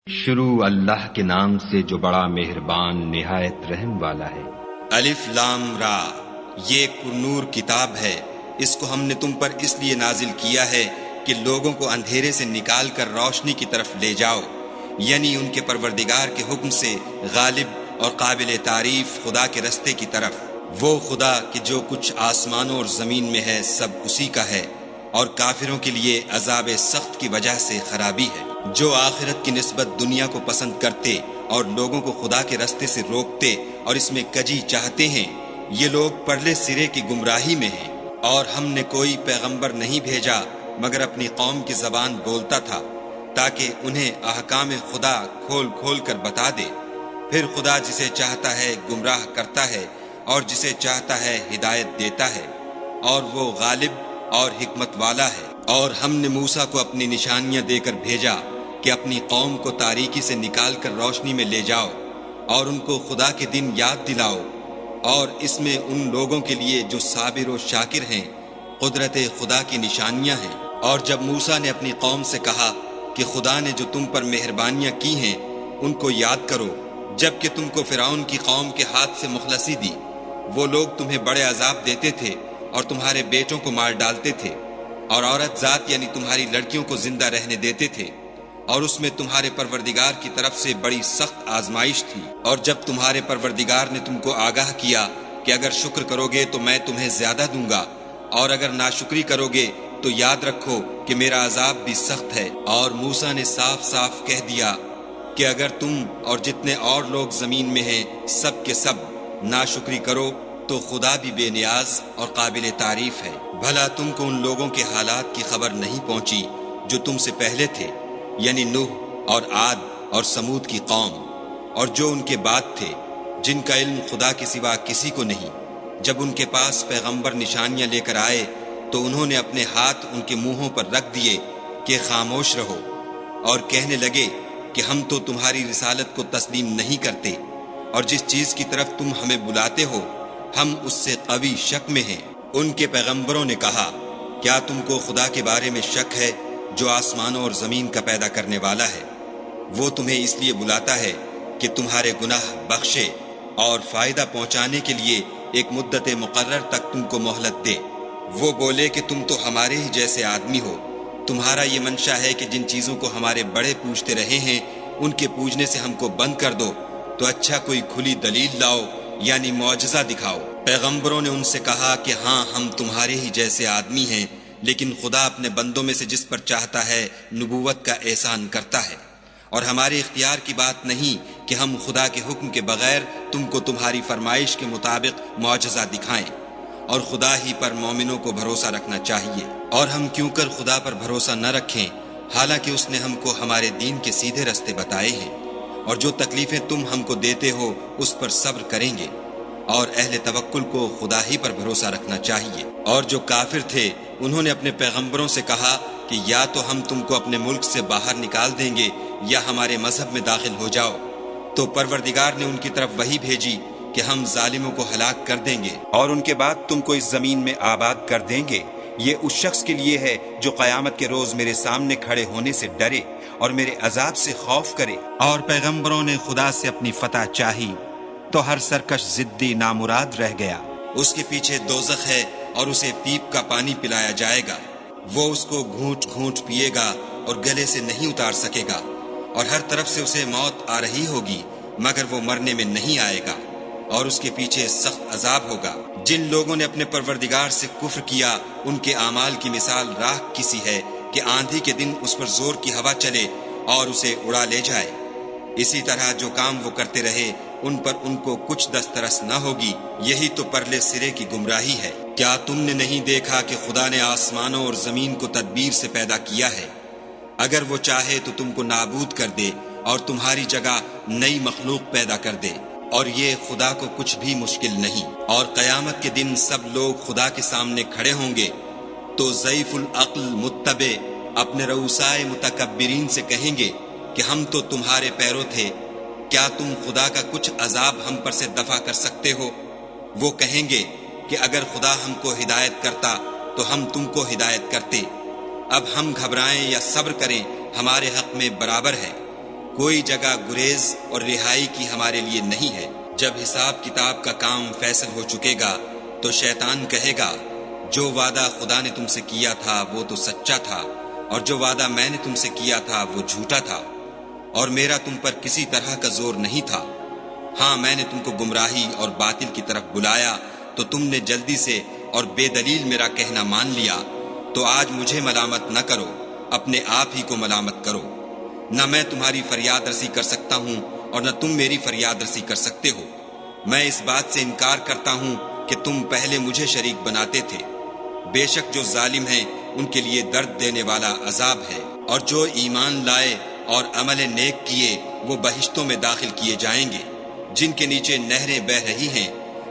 شروع اللہ کے نام سے جو بڑا مہربان نہایت رحم والا ہے۔ الف لام را، یہ پرنور کتاب ہے، اس کو ہم نے تم پر اس لیے نازل کیا ہے کہ لوگوں کو اندھیرے سے نکال کر روشنی کی طرف لے جاؤ، یعنی ان کے پروردگار کے حکم سے غالب اور قابل تعریف خدا کے رستے کی طرف، وہ خدا کہ جو کچھ آسمانوں اور زمین میں ہے سب اسی کا ہے، اور کافروں کے لیے عذاب سخت کی وجہ سے خرابی ہے۔ جو آخرت کی نسبت دنیا کو پسند کرتے اور لوگوں کو خدا کے رستے سے روکتے اور اس میں کجی چاہتے ہیں، یہ لوگ پرلے سرے کی گمراہی میں ہیں۔ اور ہم نے کوئی پیغمبر نہیں بھیجا مگر اپنی قوم کی زبان بولتا تھا تاکہ انہیں احکام خدا کھول کھول کر بتا دے۔ پھر خدا جسے چاہتا ہے گمراہ کرتا ہے اور جسے چاہتا ہے ہدایت دیتا ہے، اور وہ غالب اور حکمت والا ہے۔ اور ہم نے موسیٰ کو اپنی نشانیاں دے کر بھیجا کہ اپنی قوم کو تاریکی سے نکال کر روشنی میں لے جاؤ اور ان کو خدا کے دن یاد دلاؤ، اور اس میں ان لوگوں کے لیے جو صابر و شاکر ہیں قدرت خدا کی نشانیاں ہیں۔ اور جب موسیٰ نے اپنی قوم سے کہا کہ خدا نے جو تم پر مہربانیاں کی ہیں ان کو یاد کرو، جب کہ تم کو فرعون کی قوم کے ہاتھ سے مخلصی دی، وہ لوگ تمہیں بڑے عذاب دیتے تھے اور تمہارے بیٹوں کو مار ڈالتے تھے، اور عورت ذات یعنی تمہاری لڑکیوں کو زندہ رہنے دیتے تھے، اور اس میں تمہارے پروردگار کی طرف سے بڑی سخت آزمائش تھی۔ اور جب تمہارے پروردگار نے تم کو آگاہ کیا کہ اگر شکر کرو گے تو میں تمہیں زیادہ دوں گا، اور اگر ناشکری کرو گے تو یاد رکھو کہ میرا عذاب بھی سخت ہے۔ اور موسیٰ نے صاف صاف کہہ دیا کہ اگر تم اور جتنے اور لوگ زمین میں ہیں سب کے سب ناشکری کرو تو خدا بھی بے نیاز اور قابل تعریف ہے۔ بھلا تم کو ان لوگوں کے حالات کی خبر نہیں پہنچی جو تم سے پہلے تھے، یعنی نوح اور عاد اور سمود کی قوم، اور جو ان کے بعد تھے، جن کا علم خدا کے سوا کسی کو نہیں۔ جب ان کے پاس پیغمبر نشانیاں لے کر آئے تو انہوں نے اپنے ہاتھ ان کے منہوں پر رکھ دیے کہ خاموش رہو، اور کہنے لگے کہ ہم تو تمہاری رسالت کو تسلیم نہیں کرتے، اور جس چیز کی طرف تم ہمیں بلاتے ہو ہم اس سے قوی شک میں ہیں۔ ان کے پیغمبروں نے کہا، کیا تم کو خدا کے بارے میں شک ہے جو آسمانوں اور زمین کا پیدا کرنے والا ہے؟ وہ تمہیں اس لیے بلاتا ہے کہ تمہارے گناہ بخشے اور فائدہ پہنچانے کے لیے ایک مدت مقرر تک تم کو مہلت دے۔ وہ بولے کہ تم تو ہمارے ہی جیسے آدمی ہو، تمہارا یہ منشا ہے کہ جن چیزوں کو ہمارے بڑے پوجتے رہے ہیں ان کے پوجنے سے ہم کو بند کر دو، تو اچھا کوئی کھلی دلیل لاؤ یعنی معجزہ دکھاؤ۔ پیغمبروں نے ان سے کہا کہ ہاں ہم تمہارے ہی جیسے آدمی ہیں، لیکن خدا اپنے بندوں میں سے جس پر چاہتا ہے نبوت کا احسان کرتا ہے، اور ہمارے اختیار کی بات نہیں کہ ہم خدا کے حکم کے بغیر تم کو تمہاری فرمائش کے مطابق معجزہ دکھائیں، اور خدا ہی پر مومنوں کو بھروسہ رکھنا چاہیے۔ اور ہم کیوں کر خدا پر بھروسہ نہ رکھیں حالانکہ اس نے ہم کو ہمارے دین کے سیدھے رستے بتائے ہیں، اور جو تکلیفیں تم ہم کو دیتے ہو اس پر صبر کریں گے، اور اہل توکل کو خدا ہی پر بھروسہ رکھنا چاہیے۔ اور جو کافر تھے انہوں نے اپنے پیغمبروں سے کہا کہ یا تو ہم تم کو اپنے ملک سے باہر نکال دیں گے یا ہمارے مذہب میں داخل ہو جاؤ، تو پروردگار نے ان کی طرف وحی بھیجی کہ ہم ظالموں کو ہلاک کر دیں گے اور ان کے بعد تم کو اس زمین میں آباد کر دیں گے۔ یہ اس شخص کے لیے ہے جو قیامت کے روز میرے سامنے کھڑے ہونے سے ڈرے اور میرے عذاب سے خوف کرے۔ اور پیغمبروں نے خدا سے اپنی فتح چاہی تو ہر سرکش ضدی نامراد رہ گیا۔ اس کے پیچھے دوزخ ہے اور اسے پیپ کا پانی پلایا جائے گا، وہ اس کو گھونٹ گھونٹ پیے گا اور گلے سے نہیں اتار سکے گا، اور ہر طرف سے اسے موت آ رہی ہوگی مگر وہ مرنے میں نہیں آئے گا، اور اس کے پیچھے سخت عذاب ہوگا۔ جن لوگوں نے اپنے پروردگار سے کفر کیا ان کے اعمال کی مثال راکھ کی سی ہے کہ آندھی کے دن اس پر زور کی ہوا چلے اور اسے اڑا لے جائے۔ اسی طرح جو کام وہ کرتے رہے ان پر ان کو کچھ دسترس نہ ہوگی، یہی تو پرلے سرے کی گمراہی ہے۔ کیا تم نے نہیں دیکھا کہ خدا نے آسمانوں اور زمین کو تدبیر سے پیدا کیا ہے؟ اگر وہ چاہے تو تم کو نابود کر دے اور تمہاری جگہ نئی مخلوق پیدا کر دے، اور یہ خدا کو کچھ بھی مشکل نہیں۔ اور قیامت کے دن سب لوگ خدا کے سامنے کھڑے ہوں گے تو ضعیف العقل متبع اپنے رؤسائے متکبرین سے کہیں گے کہ ہم تو تمہارے پیرو تھے، کیا تم خدا کا کچھ عذاب ہم پر سے دفع کر سکتے ہو؟ وہ کہیں گے کہ اگر خدا ہم کو ہدایت کرتا تو ہم تم کو ہدایت کرتے، اب ہم گھبرائیں یا صبر کریں ہمارے حق میں برابر ہے، کوئی جگہ گریز اور رہائی کی ہمارے لیے نہیں ہے۔ جب حساب کتاب کا کام فیصل ہو چکے گا تو شیطان کہے گا جو وعدہ خدا نے تم سے کیا تھا وہ تو سچا تھا، اور جو وعدہ میں نے تم سے کیا تھا وہ جھوٹا تھا، اور میرا تم پر کسی طرح کا زور نہیں تھا۔ ہاں میں نے تم کو گمراہی اور باطل کی طرف بلایا تو تم نے جلدی سے اور بے دلیل میرا کہنا مان لیا، تو آج مجھے ملامت نہ کرو، اپنے آپ ہی کو ملامت کرو۔ نہ میں تمہاری فریاد رسی کر سکتا ہوں اور نہ تم میری فریاد رسی کر سکتے ہو۔ میں اس بات سے انکار کرتا ہوں کہ تم پہلے مجھے شریک بناتے تھے۔ بے شک جو ظالم ہیں ان کے لیے درد دینے والا عذاب ہے، اور جو ایمان لائے اور عمل نیک کیے وہ بہشتوں میں داخل کیے جائیں گے، جن کے نیچے نہریں بہہ رہی ہیں،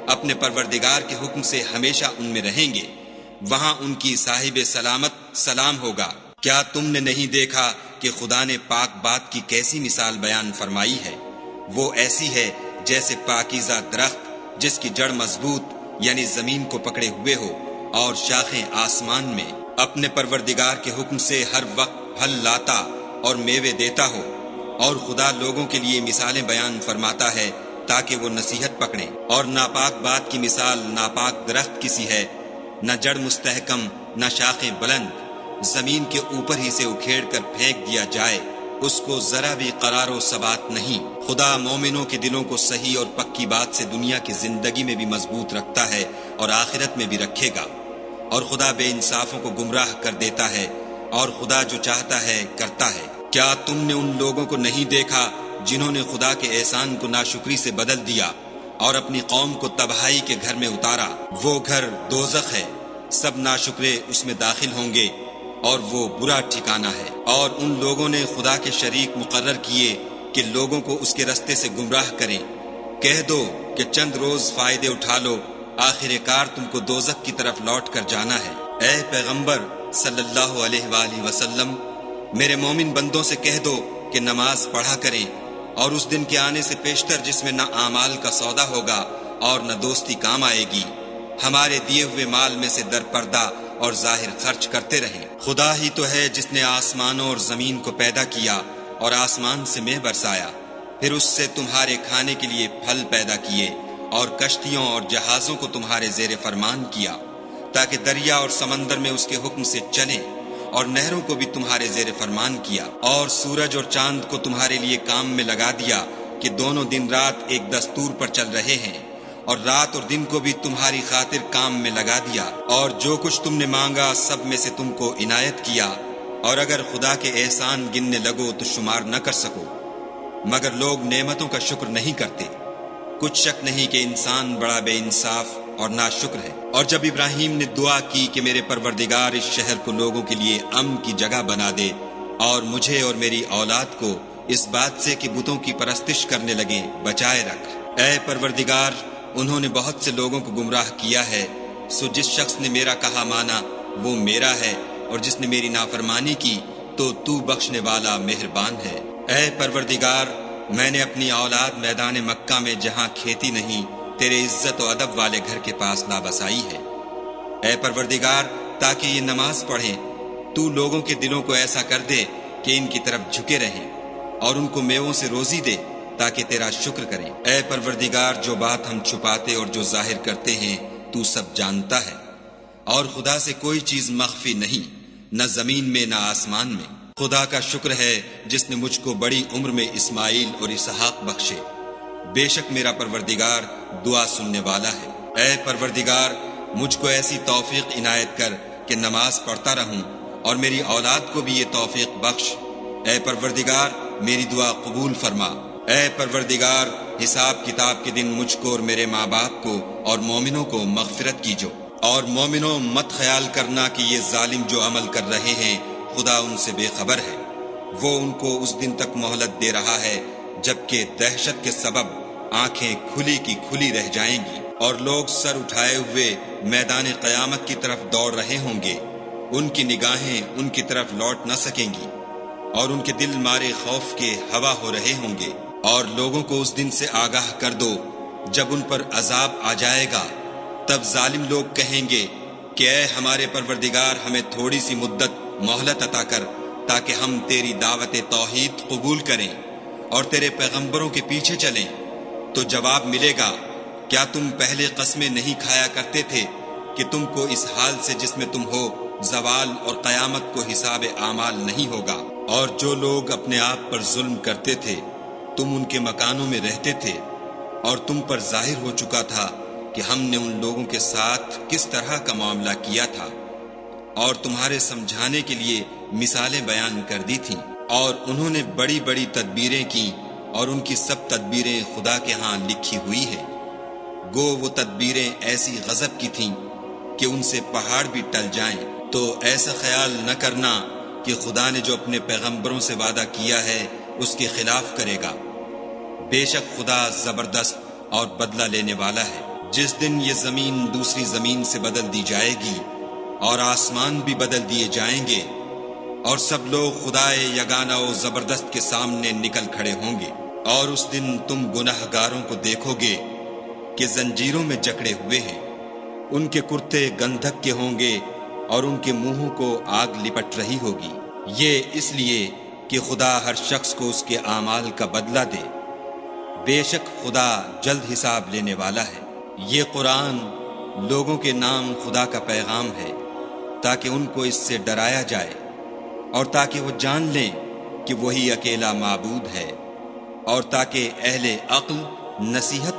اپنے پروردگار کے حکم سے ہمیشہ ان میں رہیں گے، وہاں ان کی صاحب سلامت سلام ہوگا۔ کیا تم نے نہیں دیکھا کہ خدا نے پاک بات کی کیسی مثال بیان فرمائی ہے؟ وہ ایسی ہے جیسے پاکیزہ درخت جس کی جڑ مضبوط یعنی زمین کو پکڑے ہوئے ہو اور شاخیں آسمان میں، اپنے پروردگار کے حکم سے ہر وقت پھل لاتا اور میوے دیتا ہو۔ اور خدا لوگوں کے لیے مثالیں بیان فرماتا ہے تاکہ وہ نصیحت پکڑیں۔ اور ناپاک بات کی مثال ناپاک درخت کی سی ہے، نہ جڑ مستحکم نہ شاخیں بلند، زمین کے اوپر ہی سے اکھیڑ کر پھینک دیا جائے، اس کو ذرا بھی قرار و ثبات نہیں۔ خدا مومنوں کے دلوں کو صحیح اور پکی بات سے دنیا کی زندگی میں بھی مضبوط رکھتا ہے اور آخرت میں بھی رکھے گا، اور خدا بے انصافوں کو گمراہ کر دیتا ہے، اور خدا جو چاہتا ہے کرتا ہے۔ کیا تم نے ان لوگوں کو نہیں دیکھا جنہوں نے خدا کے احسان کو ناشکری سے بدل دیا اور اپنی قوم کو تباہی کے گھر میں اتارا؟ وہ گھر دوزخ ہے، سب ناشکرے اس میں داخل ہوں گے، اور وہ برا ٹھکانہ ہے۔ اور ان لوگوں نے خدا کے شریک مقرر کیے کہ لوگوں کو اس کے رستے سے گمراہ کریں۔ کہہ دو کہ چند روز فائدے اٹھا لو، آخر کار تم کو دوزخ کی طرف لوٹ کر جانا ہے۔ اے پیغمبر صلی اللہ علیہ وآلہ وسلم، میرے مومن بندوں سے کہہ دو کہ نماز پڑھا کریں، اور اس دن کے آنے سے پیشتر جس میں نہ اعمال کا سودا ہوگا اور نہ دوستی کام آئے گی، ہمارے دیے ہوئے مال میں سے در پردہ اور ظاہر خرچ کرتے رہیں۔ خدا ہی تو ہے جس نے آسمانوں اور زمین کو پیدا کیا اور آسمان سے مے برسایا، پھر اس سے تمہارے کھانے کے لیے پھل پیدا کیے، اور کشتیوں اور جہازوں کو تمہارے زیر فرمان کیا تاکہ دریا اور سمندر میں اس کے حکم سے چلیں، اور نہروں کو بھی تمہارے زیر فرمان کیا، اور سورج اور چاند کو تمہارے لیے کام میں لگا دیا کہ دونوں دن رات ایک دستور پر چل رہے ہیں، اور رات اور دن کو بھی تمہاری خاطر کام میں لگا دیا، اور جو کچھ تم نے مانگا سب میں سے تم کو عنایت کیا، اور اگر خدا کے احسان گننے لگو تو شمار نہ کر سکو، مگر لوگ نعمتوں کا شکر نہیں کرتے۔ کچھ شک نہیں کہ انسان بڑا بے انصاف اور ناشکر ہے۔ اور جب ابراہیم نے دعا کی کہ میرے پروردگار اس شہر کو لوگوں کے لیے امن کی جگہ بنا دے، اور مجھے اور میری اولاد کو اس بات سے کہ بتوں کی پرستش کرنے لگیں بچائے رکھ۔ اے پروردگار، انہوں نے بہت سے لوگوں کو گمراہ کیا ہے، سو جس شخص نے میرا کہا مانا وہ میرا ہے، اور جس نے میری نافرمانی کی تو بخشنے والا مہربان ہے۔ اے پروردگار، میں نے اپنی اولاد میدان مکہ میں جہاں کھیتی نہیں تیرے عزت و ادب والے گھر کے پاس لابسائی ہے۔ اے پروردگار، تاکہ یہ نماز پڑھیں، تو لوگوں کے دلوں کو ایسا کر دے کہ ان کی طرف جھکے رہیں، اور ان کو میووں سے روزی دے تاکہ تیرا شکر کریں۔ اے پروردگار، جو بات ہم چھپاتے اور جو ظاہر کرتے ہیں تو سب جانتا ہے، اور خدا سے کوئی چیز مخفی نہیں، نہ زمین میں نہ آسمان میں۔ خدا کا شکر ہے جس نے مجھ کو بڑی عمر میں اسماعیل اور اسحاق بخشے، بے شک میرا پروردگار دعا سننے والا ہے۔ اے پروردگار، مجھ کو ایسی توفیق عنایت کر کہ نماز پڑھتا رہوں، اور میری اولاد کو بھی یہ توفیق بخش۔ اے پروردگار، میری دعا قبول فرما۔ اے پروردگار، حساب کتاب کے دن مجھ کو اور میرے ماں باپ کو اور مومنوں کو مغفرت کیجو۔ اور مومنوں، مت خیال کرنا کہ یہ ظالم جو عمل کر رہے ہیں خدا ان سے بے خبر ہے، وہ ان کو اس دن تک مہلت دے رہا ہے جبکہ دہشت کے سبب آنکھیں کھلی کی کھلی رہ جائیں گی، اور لوگ سر اٹھائے ہوئے میدان قیامت کی طرف دوڑ رہے ہوں گے، ان کی نگاہیں ان کی طرف لوٹ نہ سکیں گی، اور ان کے دل مارے خوف کے ہوا ہو رہے ہوں گے۔ اور لوگوں کو اس دن سے آگاہ کر دو جب ان پر عذاب آ جائے گا، تب ظالم لوگ کہیں گے کہ اے ہمارے پروردگار، ہمیں تھوڑی سی مدت مہلت عطا کر تاکہ ہم تیری دعوت توحید قبول کریں اور تیرے پیغمبروں کے پیچھے چلیں تو جواب ملے گا، کیا تم پہلے قسمیں نہیں کھایا کرتے تھے کہ تم کو اس حال سے جس میں تم ہو زوال اور قیامت کو حساب اعمال نہیں ہوگا؟ اور جو لوگ اپنے آپ پر ظلم کرتے تھے تم ان کے مکانوں میں رہتے تھے، اور تم پر ظاہر ہو چکا تھا کہ ہم نے ان لوگوں کے ساتھ کس طرح کا معاملہ کیا تھا، اور تمہارے سمجھانے کے لیے مثالیں بیان کر دی تھیں، اور انہوں نے بڑی بڑی تدبیریں کی، اور ان کی سب تدبیریں خدا کے ہاں لکھی ہوئی ہیں۔ گو وہ تدبیریں ایسی غضب کی تھیں کہ ان سے پہاڑ بھی ٹل جائیں، تو ایسا خیال نہ کرنا کہ خدا نے جو اپنے پیغمبروں سے وعدہ کیا ہے اس کے خلاف کرے گا۔ بے شک خدا زبردست اور بدلہ لینے والا ہے۔ جس دن یہ زمین دوسری زمین سے بدل دی جائے گی اور آسمان بھی بدل دیے جائیں گے، اور سب لوگ خدائے یگانہ و زبردست کے سامنے نکل کھڑے ہوں گے، اور اس دن تم گناہ گاروں کو دیکھو گے کہ زنجیروں میں جکڑے ہوئے ہیں، ان کے کرتے گندھک کے ہوں گے اور ان کے منہوں کو آگ لپٹ رہی ہوگی۔ یہ اس لیے کہ خدا ہر شخص کو اس کے اعمال کا بدلہ دے۔ بے شک خدا جلد حساب لینے والا ہے۔ یہ قرآن لوگوں کے نام خدا کا پیغام ہے تاکہ ان کو اس سے ڈرایا جائے اور تاکہ وہ جان لیں کہ وہی اکیلا معبود ہے، اور تاکہ اہل عقل نصیحت